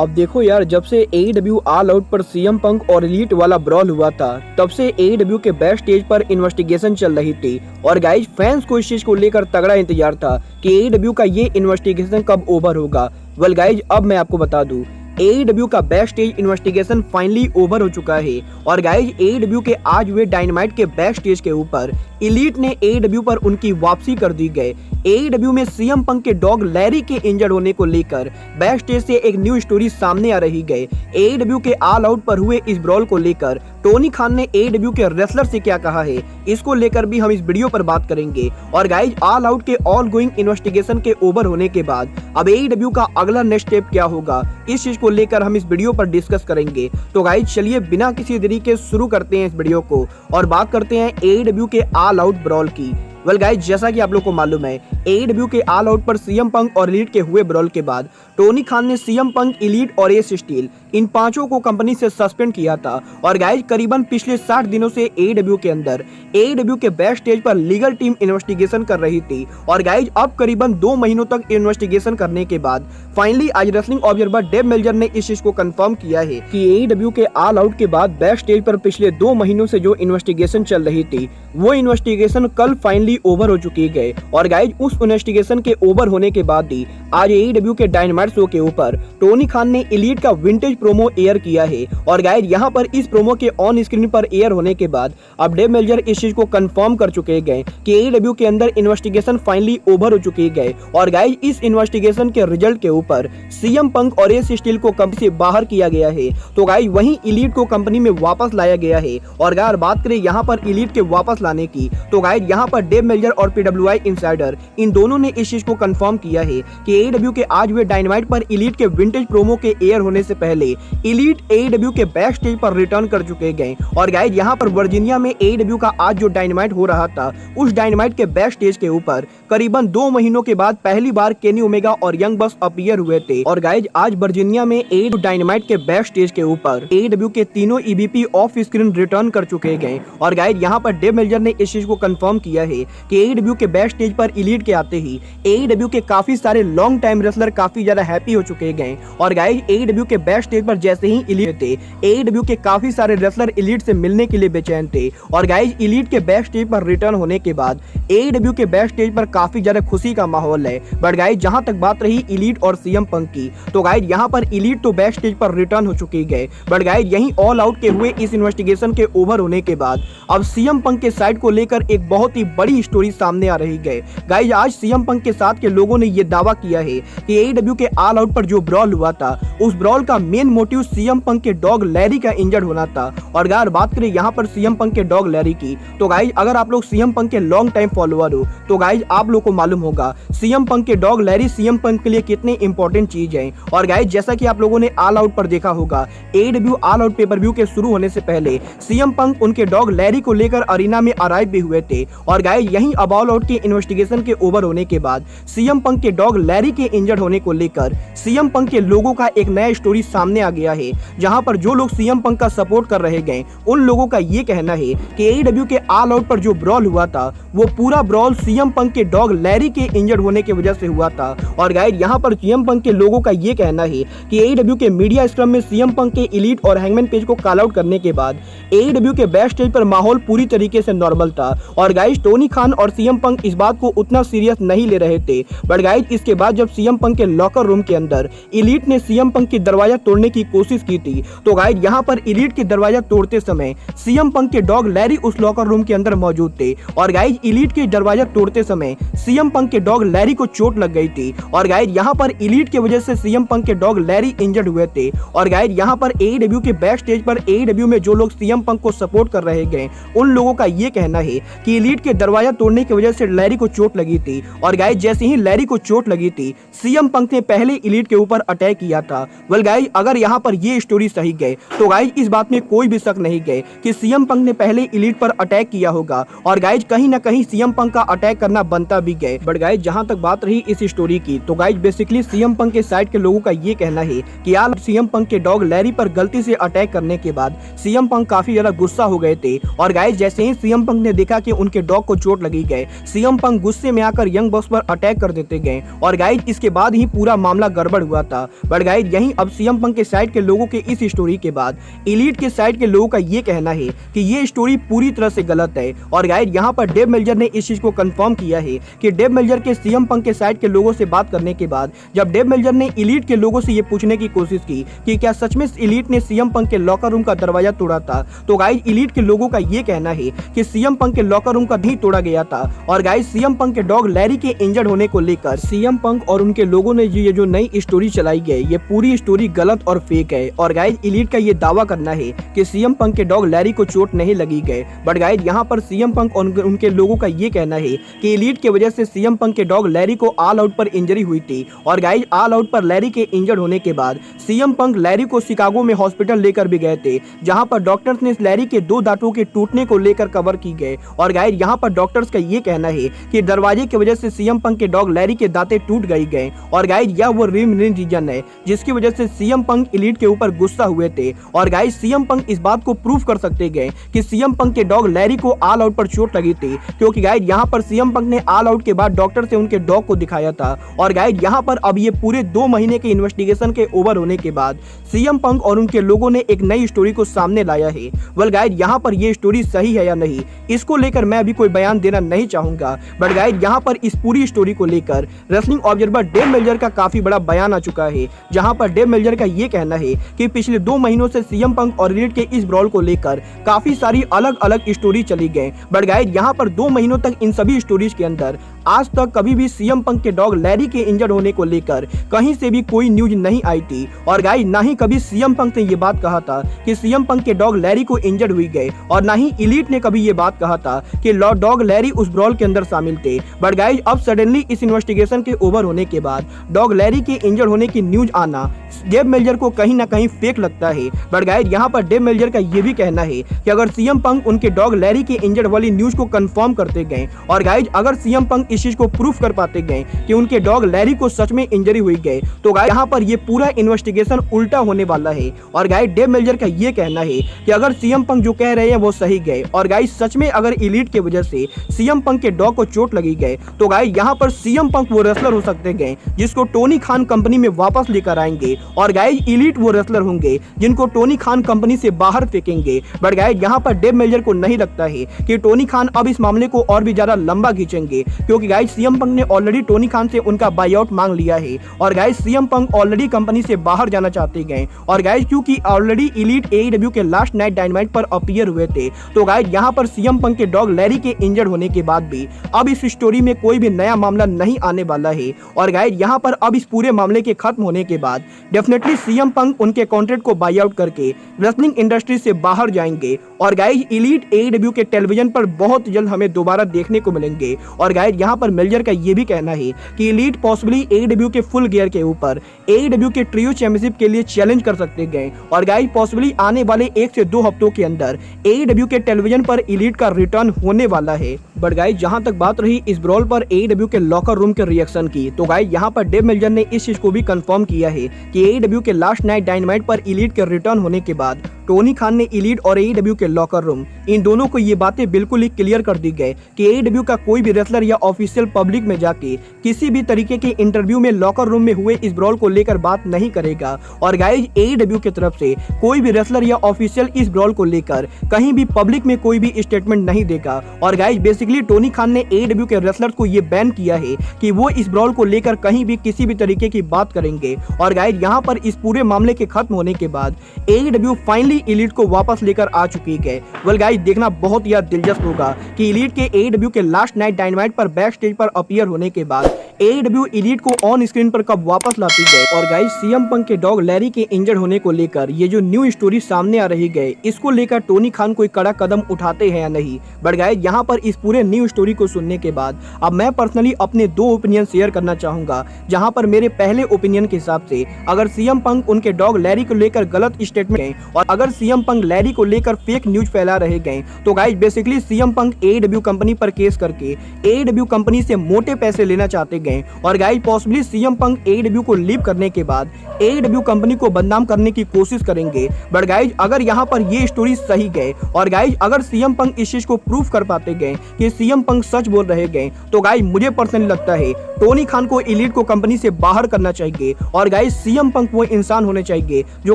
अब देखो यार, जब से AEW ऑल आउट पर CM पंक और एलीट वाला ब्रॉल हुआ था, तब से AEW के बैक स्टेज पर इन्वेस्टिगेशन चल रही थी और गाइज फैंस को इस चीज को लेकर तगड़ा इंतजार था कि AEW का ये इन्वेस्टिगेशन कब ओवर होगा। वेल गाइज, अब मैं आपको बता दूं, AEW का back stage investigation finally over हो चुका है और गाइज AEW के आज हुए डायनामाइट के बैक स्टेज के ऊपर एलीट ने AEW पर उनकी वापसी कर दी गई। AEW में CM पंक के डॉग लैरी के इंजर्ड होने को लेकर बैक स्टेज से एक न्यू स्टोरी सामने आ रही गई। AEW के ऑल आउट पर हुए इस ब्रॉल को लेकर टोनी खान ने AEW के रेसलर से क्या कहा है, इसको लेकर भी हम इस वीडियो पर बात करेंगे। और गाइज ऑल आउट के ऑल गोइंग इन्वेस्टिगेशन के ओवर होने के बाद अब AEW का अगला नेक्स्ट स्टेप क्या होगा, इस चीज को लेकर हम इस वीडियो पर डिस्कस करेंगे। तो गाइज चलिए बिना किसी देरी के शुरू करते हैं इस वीडियो को और बात करते हैं AEW के ऑल आउट ब्रॉल की। वेल गाइज, जैसा कि आप लोग को मालूम है, AEW के ऑल आउट पर CM पंक और एलीट के हुए ब्रॉल के बाद टोनी खान ने CM पंक, एलीट और एस स्टील इन पांचों को कंपनी से सस्पेंड किया था। और गाइज करीबन पिछले 60 दिनों से AEW के अंदर AEW के बैक स्टेज पर लीगल टीम इन्वेस्टिगेशन कर रही थी और गाइज अब करीबन 2 महीनों तक इन्वेस्टिगेशन करने के बाद फाइनली आज रेसलिंग ऑब्जर्वर डेव मेल्जर ने इस चीज को कंफर्म किया है कि AEW के ऑल आउट के बाद बैक स्टेज पर पिछले 2 महीनों से जो इन्वेस्टिगेशन चल रही थी, वो इन्वेस्टिगेशन कल फाइनली ओवर हो चुकी है। और गाइज उस इन्वेस्टिगेशन के ओवर होने के बाद ही आज AEW के डायनामाइट शो के ऊपर टोनी खान ने एलीट का विंटेज प्रोमो एयर किया है। और गाइज यहाँ पर इस प्रोमो के ऑन स्क्रीन पर एयर होने के बाद अब डेव मेल्जर इस चीज को कंफर्म कर चुके गए कि AEW के अंदर इन्वेस्टिगेशन फाइनली ओवर हो चुकी है। और गाइज इस इन्वेस्टिगेशन के रिजल्ट के ऊपर CM पंक और एस स्टील को कंपनी से बाहर किया गया है, तो गाइज वहीं एलीट को कंपनी में वापस लाया गया है। और अगर बात करें यहाँ पर एलीट के वापस लाने की, तो गाइज यहाँ पर डेव मेल्जर और PWI इनसाइडर इन दोनों ने इस चीज को कंफर्म किया है कि AEW के आज हुए डायनामाइट पर एलीट के विंटेज प्रोमो के एयर होने से पहले एलीट AEW के बैक स्टेज पर रिटर्न कर चुके गए। और गाइज यहाँ पर वर्जीनिया में AEW का आज जो डायनामाइट हो रहा था, उस डायनामाइट के बैक स्टेज के ऊपर करीबन 2 महीनों के बाद पहली बार केनी ओमेगा और यंग बस अपीयर हुए थे। और गाइज आज वर्जीनिया में AEW डायनामाइट के बैक स्टेज के ऊपर AEW के तीनों EVP ऑफ स्क्रीन रिटर्न कर चुके गए। और गाइज यहाँ पर डेव मेल्जर ने इस चीज को कंफर्म किया है कि AEW के बैक स्टेज पर एलीट के आते ही AEW के काफी सारे लॉन्ग टाइम रेसलर काफी ज्यादा हैप्पी हो चुके गए। और गाइज AEW के बैक स्टेज पर जैसे ही एलीट थे, AEW के काफी सारे रेसलर एलीट से मिलने के लिए बेचैन थे। और गाइज एलीट के बैक स्टेज पर रिटर्न होने के बाद AEW के बैक स्टेज पर काफी ज्यादा खुशी का माहौल है। बट गाइज जहां तक बात रही एलीट और CM पंक की, तो गाइज यहाँ पर एलीट तो बैक स्टेज पर रिटर्न हो चुकी है, बट गाइज यहीं ऑल आउट के हुए इस इन्वेस्टिगेशन के ओवर होने के बाद अब CM पंक के साइड को लेकर एक बहुत ही बड़ी स्टोरी सामने आ रही है। गाइज आज CM पंक के साथ के लोगों ने ये दावा किया है कि AEW के ऑल आउट पर जो ब्रॉल हुआ था, उस ब्रॉल का मेन मोटिव CM पंक के डॉग लैरी का इंजर्ड होना था। और अगर बात करें यहाँ पर CM पंक के डॉग लैरी की, तो गाइज अगर आप लोग CM पंक के लॉन्ग टाइम फॉलोअर हो, तो गाइज आप लोग को मालूम होगा CM पंक के डॉग लैरी CM पंक के लिए कितनी इंपॉर्टेंट चीज है। और गाइज जैसा कि आप लोगों ने ऑल आउट पर देखा होगा, AEW all out pay per view के शुरू होने से पहले CM पंक उनके डॉग लैरी को लेकर अरीना में अराइव भी हुए थे। और गाइज यहीं अब ऑल आउट के इन्वेस्टिगेशन के ओवर होने के बाद CM पंक के डॉग लैरी के इंजर्ड होने को लेकर CM पंक के लोगों का एक नया स्टोरी सामने आ गया है, जहां पर जो लोग CM पंक का सपोर्ट कर रहे गए, उन लोगों का ये कहना है कि AEW के ऑल आउट पर जो ब्रॉल हुआ था, वो पूरा ब्रॉल CM पंक के डॉग लैरी के इंजर्ड होने की वजह से हुआ था। और गाइज यहाँ पर CM पंक के लोगों का ये कहना है कि AEW के मीडिया स्क्रम में CM पंक के एलीट और हैंगमैन पेज को कॉल आउट करने के बाद AEW के बैक स्टेज पर माहौल पूरी तरीके से नॉर्मल था। और गाइज टोनी खान और CM पंक इस बात को उतना सीरियस नहीं ले रहे थे। बट गाइज इसके बाद जब CM पंक के लॉकर रूम के अंदर एलीट ने CM पंक की दरवाजा तोड़ने की कोशिश की थी, तो गाइज यहाँ पर एलीट की दरवाजा तोड़ते समय CM पंक के डॉग लैरी उस लॉकर रूम के अंदर मौजूद थे। और गाइज एलीट की दरवाजा तोड़ते समय CM पंक के डॉग लैरी को चोट लग गई थी। और गाइज यहाँ पर एलीट की वजह से CM पंक के डॉग लैरी इंजर्ड हुए थे। और गाइज यहाँ पर AEW के बैक स्टेज पर AEW में जो लोग CM पंक को सपोर्ट कर रहे गए, उन लोगों का ये कहना है कि एलीट के दरवाजा तोड़ने की वजह से लैरी को चोट लगी थी। और गाइज जैसे ही लैरी को चोट लगी थी, CM पंक ने पहले एलीट के ऊपर अटैक किया था। वेल गाइज अगर यहाँ पर ये स्टोरी सही गए, तो गाइज इस बात में कोई भी शक नहीं गए कि CM पंक ने पहले एलीट पर अटैक किया होगा। और गाइज कहीं ना कहीं CM पंक का अटैक करना बनता भी गए। बट गाइज जहां तक बात रही इस स्टोरी की, तो गाइज बेसिकली CM पंक के साइड के लोगों का ये कहना है कि यार CM पंक के डॉग लैरी पर गलती से अटैक करने के बाद CM पंक काफी ज्यादा गुस्सा हो गए थे। और गाइज जैसे ही CM पंक ने देखा कि उनके डॉग को चोट चोट लगी गए। सीएम पंक गुस्से में आकर यंग बॉक्स पर अटैक कर देते गए और गाइज इसके बाद ही पूरा मामला गड़बड़ हुआ था। बट गाइज यहीं अब सीएम पंक के साइड के लोगों के इस स्टोरी के बाद एलीट के साइड के लोगों का ये कहना है कि ये स्टोरी पूरी तरह से गलत है। और गाइज यहाँ पर डेव मेल्जर ने इस चीज को कंफर्म किया है कि डेव मेल्जर के सीएम पंक के साइड के लोगों से बात करने के बाद जब डेव मेल्जर ने एलीट के लोगों से ये पूछने की कोशिश की कि क्या सच में एलीट ने सीएम पंक के लॉकर रूम का दरवाजा तोड़ा था, तो गाइज एलीट के लोगों का ये कहना है कि सीएम पंक के लॉकर रूम का नहीं तोड़ा गया था। और गाइज सीएम पंक के डॉग लैरी के इंजर्ड होने को लेकर सीएम पंक और उनके लोगों ने ये जो नई स्टोरी चलाई गई ये पूरी स्टोरी गलत और फेक है। और गाइज एलीट का ये दावा करना है कि सीएम पंक के डॉग लैरी को चोट नहीं लगी गई। बट गाइज यहाँ पर सीएम पंक और उनके लोगों का ये कहना है कि एलीट की वजह से सीएम पंक के डॉग लैरी को ऑल आउट पर इंजरी हुई थी। और गाइज ऑल आउट पर लैरी के इंजर्ड होने के बाद सीएम पंक लैरी को शिकागो में हॉस्पिटल लेकर भी गए थे, जहां पर डॉक्टर्स ने लैरी के 2 दांतों के टूटने को लेकर कवर की गए। और गाइज यहाँ पर डॉक्टर्स का ये कहना है कि दरवाजे की वजह से सीएम पंक के डॉग लैरी के दांतें टूट गए। और गाइज यह वो मेन रीजन है जिसकी वजह से सीएम पंक एलीट के ऊपर गुस्सा हुए थे। और गाइज सीएम पंक इस बात को प्रूव कर सकते गए कि सीएम पंक के डॉग लैरी को ऑल आउट पर चोट लगी थी, क्योंकि गाइज यहाँ पर सीएम पंक ने ऑल आउट के बाद डॉक्टर से उनके डॉग को दिखाया था। और गाइज यहाँ पर अब ये पूरे 2 महीने के इन्वेस्टिगेशन के ओवर होने के बाद सीएम पंक और उनके लोगों ने एक नई स्टोरी को सामने लाया है। वेल गाइज यहाँ पर ये स्टोरी सही है या नहीं इसको लेकर मैं अभी कोई बयान देना नहीं चाहूंगा। बट गाइज यहाँ पर इस पूरी स्टोरी को लेकर रेसलिंग ऑब्जर्वर डेव मेल्जर का काफी बड़ा बयान आ चुका है, जहां पर डेव मेल्जर का ये कहना है कि पिछले 2 महीनों से सीएम पंक और एलीट के इस ब्रॉल को लेकर काफी सारी अलग अलग स्टोरी चली गई। बट गाइज यहाँ पर 2 महीनों तक इन सभी स्टोरीज के अंदर आज तक कभी भी सीएम पंक के डॉग लैरी के इंजर्ड होने को लेकर कहीं से भी कोई न्यूज नहीं आई थी। और गाइज ना ही कभी सीएम पंक ने ये बात कहा था कि सीएम पंक के डॉग लैरी को इंजर्ड हुई गए, और ना ही एलीट ने कभी ये बात कहा था कि डॉग लैरी उस ब्रॉल के अंदर शामिल थे। बट गाइज अब सडनली इस इन्वेस्टिगेशन के ओवर होने के बाद डॉग लैरी के इंजर्ड होने की न्यूज आना डेव मेल्जर को कहीं ना कहीं फेक लगता है। बट गाइज यहाँ पर डेव मेल्जर का ये भी कहना है कि अगर सीएम पंक उनके डॉग लैरी के इंजर्ड वाली न्यूज को कंफर्म करते गए और गाइज अगर सीएम पंक इस चीज को प्रूफ कर पाते गए कि उनके डॉग लैरी को सच में इंजरी हुई गए, तो गाइज यहाँ पर ये पूरा इन्वेस्टिगेशन उल्टा होने वाला है। और गाइज डेव मेल्जर का ये कहना है कि अगर सीएम पंक जो कह रहे हैं वो सही गए और गाइज सच में अगर एलीट की वजह से सीएम पंक के डॉग को चोट लगी गए, तो गाइज यहाँ पर सीएम पंक वो रेसलर हो सकते गए जिसको टोनी खान कंपनी में वापस लेकर आएंगे। और गाइज एलीट वो रेसलर होंगे जिनको टोनी खान कंपनी से बाहर फेंकेंगे। बट गाइज यहाँ पर डेव मेल्जर को नहीं लगता है कि टोनी खान अब इस मामले को और भी ज्यादा लंबा खींचेंगे, क्योंकि गाइज सीएम पंक ने ऑलरेडी टोनी खान से उनका बाई आउट मांग लिया है। और guys CM Punk already company से बाहर जाना चाहते गए। और गाइज क्योंकि ऑलरेडी एलीट एईडब्ल्यू के लास्ट नाइट डायनामाइट पर अपीयर हुए थे, तो गाइज यहाँ पर सीएम पंक के डॉग लैरी के इंजर्ड होने के बाद भी अब इस स्टोरी में कोई भी नया मामला नहीं आने वाला है। और गाइज यहाँ पर अब इस पूरे मामले के खत्म होने के बाद डेफिनेटली सीएम पंक उनके कॉन्ट्रैक्ट को बाई आउट करके रेसलिंग इंडस्ट्री से बाहर जाएंगे। और गाइज एलीट एईडब्ल्यू के टेलीविजन पर बहुत जल्द हमें दोबारा देखने को मिलेंगे। और गाइज यहाँ पर मेल्जर का ये भी कहना है कि एलीट पॉसिबली एईडब्ल्यू के फुल गियर के ऊपर एईडब्ल्यू के ट्रियो चैंपियनशिप के लिए चैलेंज कर सकते गए। और गाइज पॉसिबली आने वाले 1 से 2 हफ्तों के अंदर एईडब्ल्यू के टेलीविजन पर एलीट का रिटर्न होने वाला है। बट गाइज जहां तक बात रही इस ब्रॉल पर एईडब्ल्यू के लॉकर रूम के रिएक्शन की, तो गाइज यहाँ पर डेव मेल्जर ने इस चीज को भी कंफर्म किया है कि एईडब्ल्यू के लास्ट नाइट डायनामाइट पर एलीट के रिटर्न होने के बाद टोनी खान ने एलीट और एईडब्ल्यू के लॉकर रूम इन दोनों को ये बातें बिल्कुल ही क्लियर कर दी गई कि एईडब्ल्यू का कोई भी रेसलर या ऑफिशियल पब्लिक में जाके किसी भी तरीके के इंटरव्यू में लॉकर रूम में हुए इस ब्रॉल को लेकर बात नहीं करेगा। और गाइज एईडब्ल्यू की तरफ से कोई भी रेसलर या ऑफिशियल इस ब्रॉल को लेकर कहीं भी पब्लिक में कोई भी स्टेटमेंट नहीं देगा। और गाइज बेसिकली टोनी खान ने एईडब्ल्यू के रेसलर्स को ये बैन किया है कि वो इस ब्रॉल को लेकर कहीं भी किसी भी तरीके की बात करेंगे। और गाइज यहाँ पर इस पूरे मामले के खत्म होने के बाद एईडब्ल्यू फाइनली एलीट को वापस लेकर आ चुकी है। वेल गाइज देखना बहुत ही दिलचस्प होगा कि एलीट के एईडब्ल्यू के लास्ट नाइट डायनामाइट पर बैक स्टेज पर अपीयर होने के बाद एईडब्ल्यू एलीट को ऑन स्क्रीन पर कब वापस लाती है। और गाइज सीएम पंक के डॉग लैरी के इंजर्ड होने को लेकर ये जो न्यू स्टोरी सामने आ रही है, इसको लेकर टोनी खान कोई कड़ा कदम उठाते हैं या नहीं। बट गाइज यहाँ पर इस पूरे न्यू स्टोरी को सुनने के बाद अब मैं पर्सनली अपने 2 ओपिनियन शेयर करना चाहूंगा। जहां पर मेरे पहले ओपिनियन के हिसाब से अगर सीएम पंक उनके डॉग लैरी को लेकर गलत स्टेटमेंट है और अगर सीएम पंक लैरी को लेकर फेक न्यूज फैला रहे गए, तो guys basically CM Punk AEW company पर केस करके एईडब्ल्यू कंपनी से मोटे पैसे लेना चाहते गए और guys possibly CM Punk AEW को लीव करने के बाद AEW कंपनी को बदनाम करने की कोशिश करेंगे। बट गाइज अगर यहाँ पर ये स्टोरी सही गए और गाइज अगर सीएम पंक इस चीज को प्रूफ कर पाते गए कि सीएम पंक सच बोल रहे गए तो गाइज मुझे पर्सनली लगता है टोनी खान को एलीट को कंपनी से बाहर करना चाहिए और गाइज सीएम पंक वो इंसान होने चाहिए जो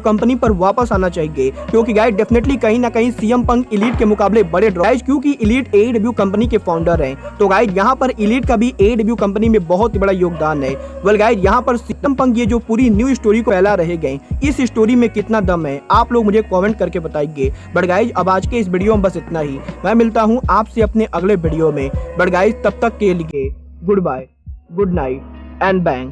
कंपनी पर वापस आना चाहिए, क्योंकि गाइज डेफिनेटली कहीं ना कहीं सीएम पंक एलीट के मुकाबले बड़े गाइज, क्योंकि एलीट AEW कंपनी के फाउंडर हैं। तो गाइज यहाँ पर एलीट का भी AEW कंपनी में बहुत बड़ा योगदान है। वेल गाइज यहाँ पर सीएम पंक ये जो पूरी न्यू स्टोरी को फैला रहे गए, इस स्टोरी में कितना दम है आप लोग मुझे कमेंट करके बताइए। बट गाइज अब आज के इस वीडियो में बस इतना ही। मैं मिलता हूँ आपसे अपने अगले वीडियो में। बट गाइज तब तक के लिए goodbye, good night and bang.